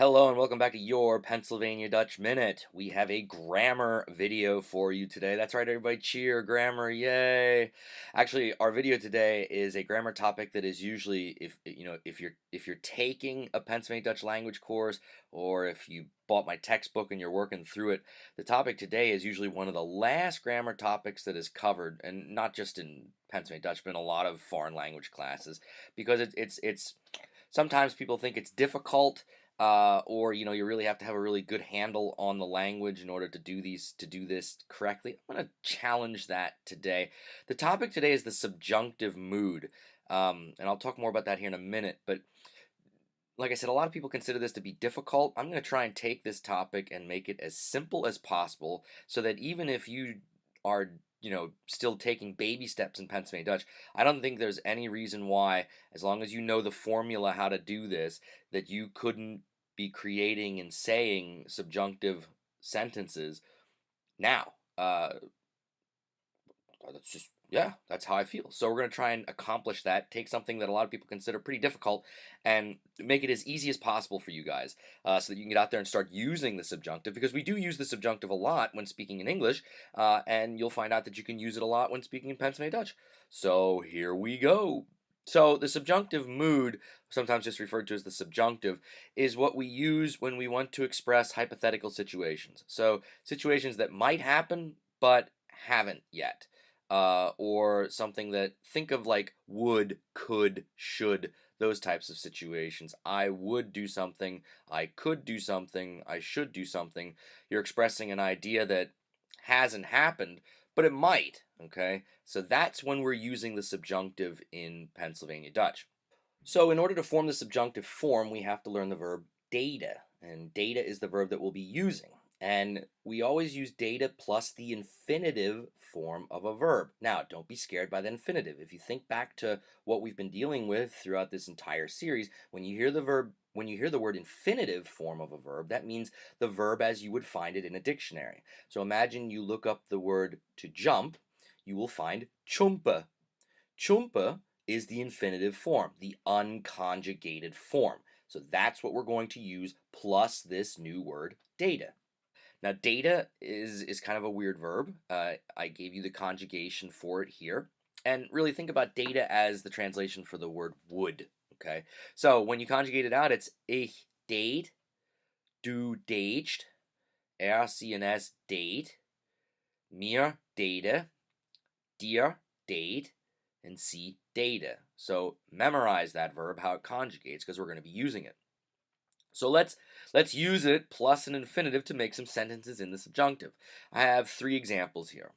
Hello and welcome back to your Pennsylvania Dutch Minute. We have a grammar video for you today. That's right, everybody, cheer, grammar, yay. Actually, our video today is a grammar topic that is usually if you're taking a Pennsylvania Dutch language course or if you bought my textbook and you're working through it, the topic today is usually one of the last grammar topics that is covered, and not just in Pennsylvania Dutch, but in a lot of foreign language classes, because it's sometimes people think it's difficult, or you really have to have a really good handle on the language in order to do this correctly. I'm going to challenge that today. The topic today is the subjunctive mood, and I'll talk more about that here in a minute. But like I said, a lot of people consider this to be difficult. I'm going to try and take this topic and make it as simple as possible, so that even if you are still taking baby steps in Pennsylvania Dutch, I don't think there's any reason why, as long as you know the formula how to do this, that you couldn't be creating and saying subjunctive sentences now. That's just, yeah, that's how I feel. So we're going to try and accomplish that, take something that a lot of people consider pretty difficult, and make it as easy as possible for you guys, so that you can get out there and start using the subjunctive, because we do use the subjunctive a lot when speaking in English, and you'll find out that you can use it a lot when speaking in Pennsylvania Dutch. So here we go. So the subjunctive mood, sometimes just referred to as the subjunctive, is what we use when we want to express hypothetical situations. So situations that might happen but haven't yet, or something that, think of like would, could, should, those types of situations. I would do something, I could do something, I should do something. You're expressing an idea that hasn't happened, but it might, okay? So that's when we're using the subjunctive in Pennsylvania Dutch. So in order to form the subjunctive form, we have to learn the verb data, and data is the verb that we'll be using. And we always use data plus the infinitive form of a verb. Now, don't be scared by the infinitive. If you think back to what we've been dealing with throughout this entire series, when you hear the word infinitive form of a verb, that means the verb as you would find it in a dictionary. So imagine you look up the word to jump, you will find chumpa. Chumpa is the infinitive form, the unconjugated form. So that's what we're going to use plus this new word data. Now, data is kind of a weird verb. I gave you the conjugation for it here. And really think about data as the translation for the word would. Okay. So when you conjugate it out, it's ich deed, du deedst, CNS deed, mir data, dir deed, and C data. So memorize that verb, how it conjugates, because we're going to be using it. So let's use it plus an infinitive to make some sentences in the subjunctive. I have 3 examples here.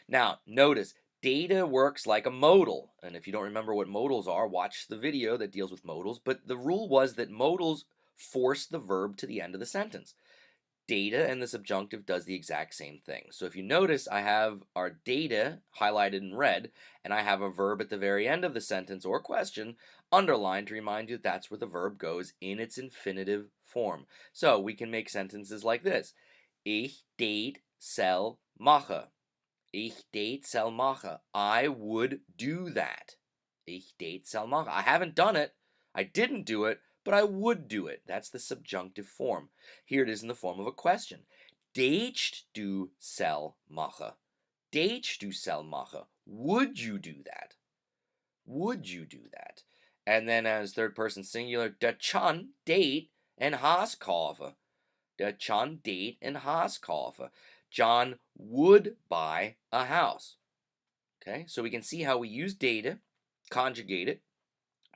Now, notice data works like a modal, and if you don't remember what modals are, watch the video that deals with modals, but the rule was that modals force the verb to the end of the sentence. Data and the subjunctive does the exact same thing. So if you notice, I have our data highlighted in red, and I have a verb at the very end of the sentence or question underlined to remind you that that's where the verb goes in its infinitive form. So we can make sentences like this. Ich deed zal machen. Ich deed zal machen. I would do that. Ich deed zal machen. I haven't done it. I didn't do it, but I would do it. That's the subjunctive form. Here it is in the form of a question. Deedst du zal machen? Deedst du zal machen? Would you do that? Would you do that? And then as third person singular, de Chan deed en haas kaufen. De Chan deed en haas kaufen. John would buy a house. Okay, so we can see how we use data, conjugate it,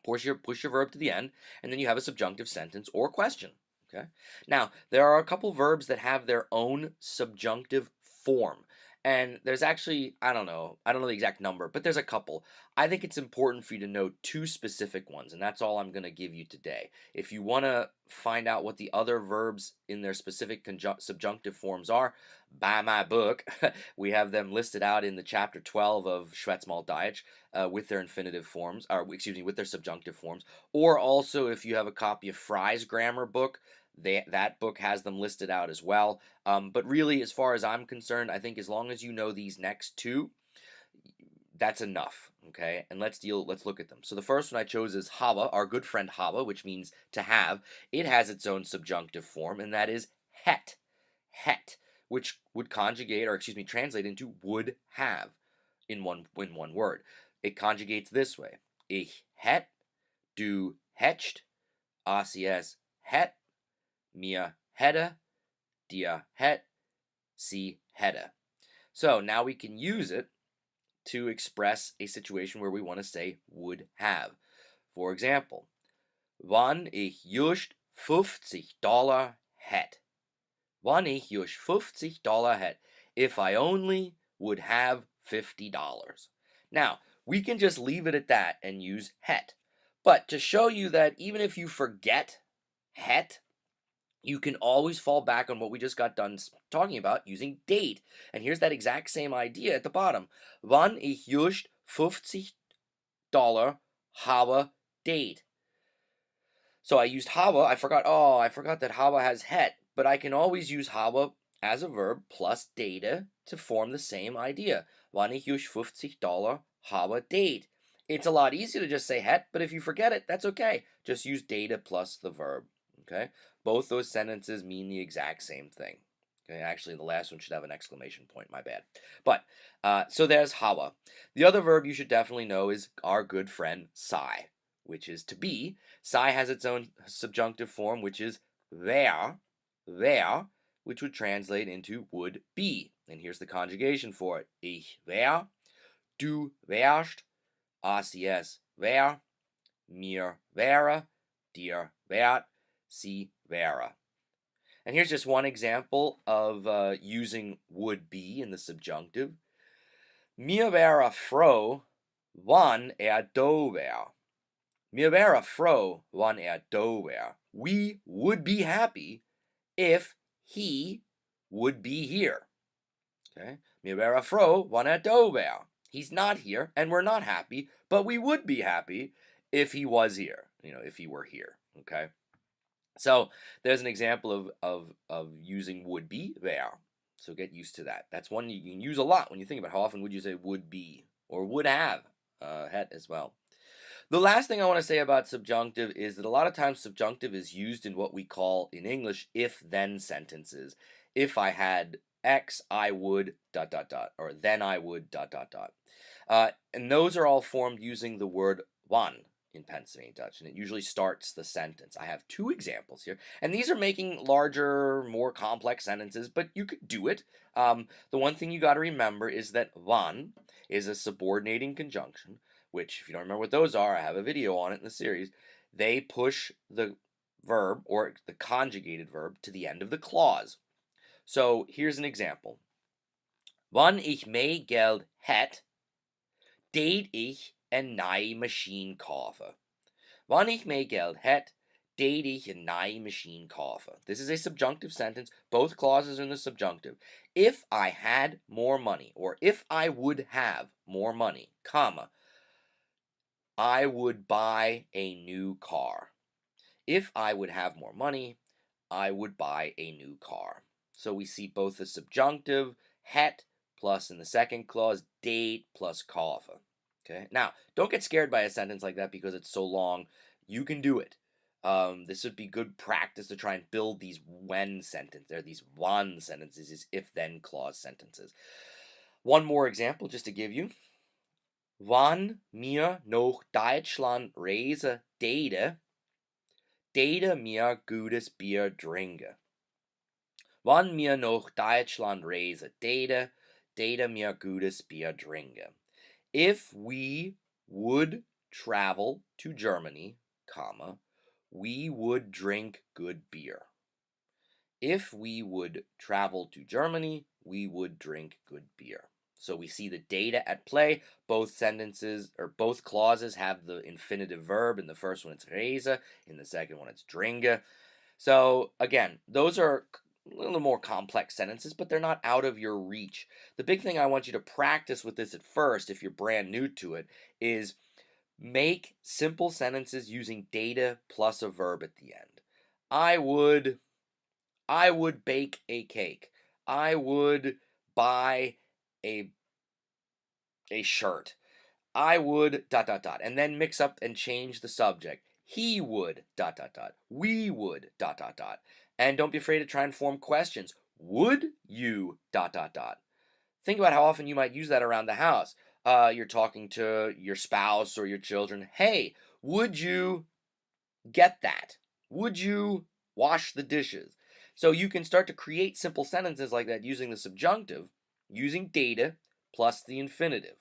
push your verb to the end, and then you have a subjunctive sentence or question. Okay. Now, there are a couple verbs that have their own subjunctive form. And there's actually, I don't know the exact number, but there's a couple. I think it's important for you to know 2 specific ones, and that's all I'm going to give you today. If you want to find out what the other verbs in their specific subjunctive forms are, buy my book. We have them listed out in the chapter 12 of Schwetzmal Deutsch, with their infinitive forms, or excuse me, with their subjunctive forms. Or also, if you have a copy of Fry's grammar book, that book has them listed out as well. But really, as far as I'm concerned, I think as long as you know these next 2, that's enough, okay? And let's look at them. So the first one I chose is habe, our good friend habe, which means to have. It has its own subjunctive form, and that is het. Het, which would conjugate, or excuse me, translate into would have in one word. It conjugates this way. Ich het, du hättest, ACS het, mir hätte, dir hätt, sie hätte. So now we can use it to express a situation where we want to say would have. For example, wann ich just $50 hätt. Wann ich just $50 hätt. If I only would have $50. Now, we can just leave it at that and use het. But to show you that even if you forget het, you can always fall back on what we just got done talking about using date. And here's that exact same idea at the bottom. Wann ich just $50 habe date. So I used habe. I forgot that habe has het, but I can always use habe as a verb plus data to form the same idea. Wann ich just $50 habe date. It's a lot easier to just say het, but if you forget it, that's okay. Just use data plus the verb. Okay? Both those sentences mean the exact same thing. Okay, actually, the last one should have an exclamation point. My bad. But so there's habe. The other verb you should definitely know is our good friend sei, which is to be. Sei has its own subjunctive form, which is wär, which would translate into would be. And here's the conjugation for it. Ich wär, du wärst, ACS wär, mir wäre, dir wärt, sie wäre. And here's just one example of using would be in the subjunctive. Mir wäre froh, wann do wär. Mir wäre froh, wann do wär. We would be happy if he would be here. Okay? Mir wäre froh, wann do wär. He's not here, and we're not happy, but we would be happy if he was here. If he were here. Okay? So there's an example of using would be wär. So get used to that. That's one you can use a lot when you think about how often would you say would be or would have het as well. The last thing I want to say about subjunctive is that a lot of times subjunctive is used in what we call in English if-then sentences. If I had X, I would ... or then I would ... and those are all formed using the word wann in Pennsylvania Dutch, and it usually starts the sentence. I have two examples here, and these are making larger, more complex sentences, but you could do it. The one thing you got to remember is that wann is a subordinating conjunction, which, if you don't remember what those are, I have a video on it in the series. They push the verb, or the conjugated verb, to the end of the clause. So here's an example. Wann ich mehr Geld hätt, deed ich een nieuwe machine kaufen. Wann ich mehr Geld hätt, deed ich een nieuwe machine kaufen. This is a subjunctive sentence. Both clauses are in the subjunctive. If I had more money, or if I would have more money, comma, I would buy a new car. If I would have more money, I would buy a new car. So we see both the subjunctive, het, plus in the second clause, date, plus kaufen. Okay. Now, don't get scared by a sentence like that because it's so long. You can do it. This would be good practice to try and build these when sentences, or these wann sentences, these if-then clause sentences. One more example just to give you. Wann mir nach Deutschland reise date mir gutes Bier trinken. Wann mir nach Deutschland reise date mir gutes Bier trinken. If we would travel to Germany, comma, we would drink good beer. If we would travel to Germany, we would drink good beer. So we see the data at play. Both sentences, or both clauses, have the infinitive verb. In the first one, it's reise. In the second one, it's drinke. So again, those are a little more complex sentences, but they're not out of your reach. The big thing I want you to practice with this at first, if you're brand new to it, is make simple sentences using data plus a verb at the end. I would bake a cake. I would buy a shirt. I would dot dot dot, and then mix up and change the subject. He would dot dot dot. We would dot dot dot. And don't be afraid to try and form questions. Would you dot dot dot? Think about how often you might use that around the house. You're talking to your spouse or your children. Hey, would you get that? Would you wash the dishes? So you can start to create simple sentences like that using the subjunctive, using data plus the infinitive.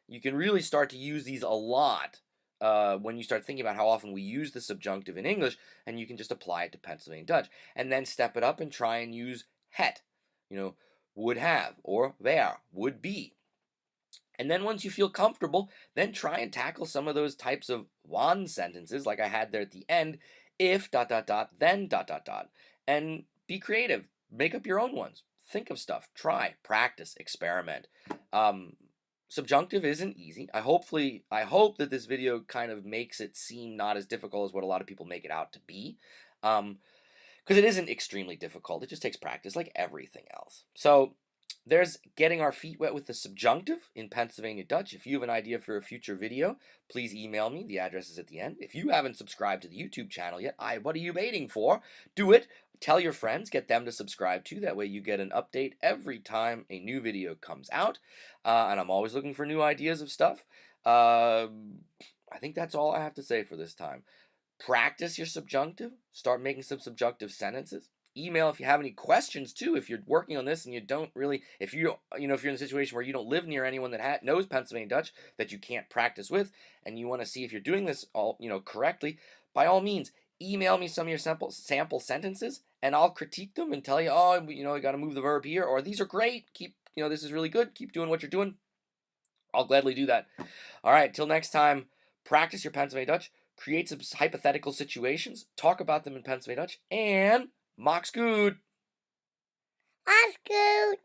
You can really start to use these a lot when you start thinking about how often we use the subjunctive in English, and you can just apply it to Pennsylvania Dutch. And then step it up and try and use het, you know, would have, or where, would be. And then once you feel comfortable, then try and tackle some of those types of one sentences like I had there at the end, if dot dot dot, then dot dot dot. And be creative. Make up your own ones. Think of stuff. Try, practice, experiment. Um, Subjunctive isn't easy. I hope that this video kind of makes it seem not as difficult as what a lot of people make it out to be. Um, because it isn't extremely difficult. It just takes practice, like everything else. So there's getting our feet wet with the subjunctive in Pennsylvania Dutch. If you have an idea for a future video, please email me. The address is at the end. If you haven't subscribed to the YouTube channel yet, what are you waiting for? Do it. Tell your friends, get them to subscribe too. That way you get an update every time a new video comes out. And I'm always looking for new ideas of stuff. I think that's all I have to say for this time. Practice your subjunctive. Start making some subjunctive sentences. Email if you have any questions too. If you're working on this and you don't really, if if you're in a situation where you don't live near anyone that knows Pennsylvania Dutch that you can't practice with, and you want to see if you're doing this all correctly, by all means, email me some of your sample sentences, and I'll critique them and tell you, oh, you got to move the verb here, or these are great. Keep, this is really good. Keep doing what you're doing. I'll gladly do that. All right, till next time, practice your Pennsylvania Dutch, create some hypothetical situations, talk about them in Pennsylvania Dutch, and Mox good. That's good.